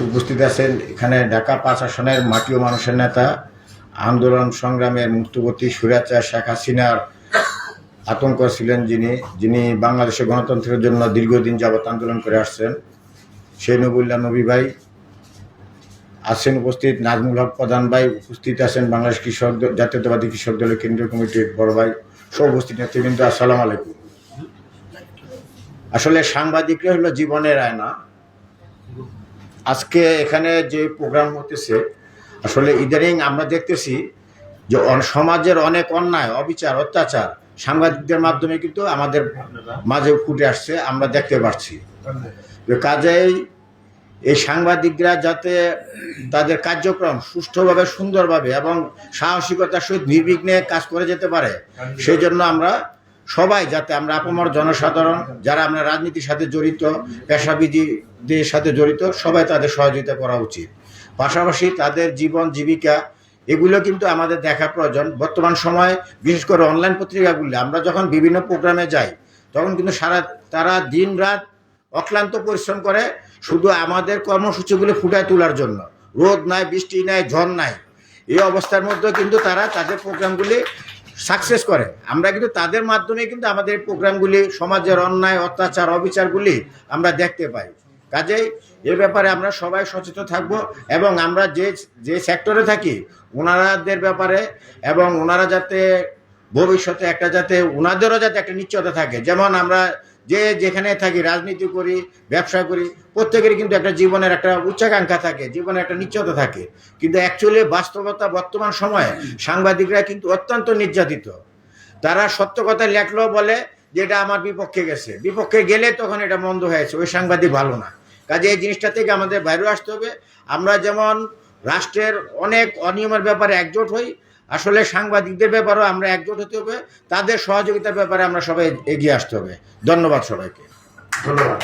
উপস্থিত আছেন এখানে ঢাকা ৫ আসনের মাটি ও মানুষের নেতা, আন্দোলন সংগ্রামের মুক্তবর্তী স্বৈরাচার শেখ হাসিনার আতঙ্ক ছিলেন যিনি বাংলাদেশের গণতন্ত্রের জন্য দীর্ঘদিন যাবৎ আন্দোলন করে আসছেন, সেই নবুল্লাহ নবী ভাই আছেন উপস্থিত, নাজমুল হক প্রধান ভাই উপস্থিত আছেন, বাংলাদেশ কৃষক জাতীয়তাবাদী কৃষক দলের কেন্দ্রীয় কমিটির বড় ভাই সব উপস্থিত নেতৃবৃন্দ, আসসালামু আলাইকুম। আসলে সাংবাদিকরা হলো জীবনের আয়না। আজকে এখানে যে প্রোগ্রাম হতেছে, আসলে ইদানিং আমরা দেখতেছি যে সমাজের অনেক অন্যায়, অবিচার, অত্যাচার সাংবাদিকদের মাধ্যমে কিন্তু আমাদের মাঝে ফুটে আসছে, আমরা দেখতে পাচ্ছি। কাজেই এই সাংবাদিকরা যাতে তাদের কার্যক্রম সুষ্ঠুভাবে, সুন্দরভাবে এবং সাহসিকতার সহিত নির্বিঘ্নে কাজ করে যেতে পারে, সেই জন্য আমরা সবাই, যাতে আমরা আপামর জনসাধারণ যারা আমরা রাজনীতির সাথে জড়িত, পেশাবিদের সাথে জড়িত, সবাই তাদের সহযোগিতা করা উচিত। পাশাপাশি তাদের জীবন জীবিকা এগুলো কিন্তু আমাদের দেখা প্রয়োজন। বর্তমান সময়ে বিশেষ করে অনলাইন পত্রিকাগুলি আমরা যখন বিভিন্ন প্রোগ্রামে যাই, তখন কিন্তু তারা দিন রাত অক্লান্ত পরিশ্রম করে শুধু আমাদের কর্মসূচিগুলি ফুটায় তোলার জন্য। রোদ নাই, বৃষ্টি নাই, ঝড় নাই, এই অবস্থার মধ্যে কিন্তু তারা তাদের প্রোগ্রামগুলি সাকসেস করে। আমরা কিন্তু তাদের মাধ্যমে কিন্তু আমাদের প্রোগ্রামগুলি, সমাজের অন্যায়, অত্যাচার, অবিচারগুলি আমরা দেখতে পাই। কাজেই এ ব্যাপারে আমরা সবাই সচেতন থাকব এবং আমরা যে সেক্টরে থাকি ওনাদের ব্যাপারে, এবং ওনারা যাতে ভবিষ্যতে ওনাদেরও যাতে একটা নিশ্চয়তা থাকে। যেমন আমরা যেখানে থাকি, রাজনীতি করি, ব্যবসা করি, প্রত্যেকেরই কিন্তু একটা জীবনের একটা উচ্চাকাঙ্ক্ষা থাকে, জীবনের একটা নিশ্চয়তা থাকে। কিন্তু অ্যাকচুয়ালি বাস্তবতা বর্তমান সময়ে সাংবাদিকরা কিন্তু অত্যন্ত নির্যাতিত। তারা সত্য কথা লেখলেও বলে যে এটা আমার বিপক্ষে গেছে, বিপক্ষে গেলে তখন এটা মন্দ হয়েছে, ওই সাংবাদিক ভালো না। কাজে এই জিনিসটা থেকে আমাদের বাইরে আসতে হবে। আমরা যেমন রাষ্ট্রের অনেক অনিয়মের ব্যাপারে একজোট হই, আসলে সাংবাদিকদের ব্যাপারেও আমরা একজোট হতে হবে, তাদের সহযোগিতার ব্যাপারে আমরা সবাই এগিয়ে আসতে হবে। ধন্যবাদ সবাইকে। ধন্যবাদ।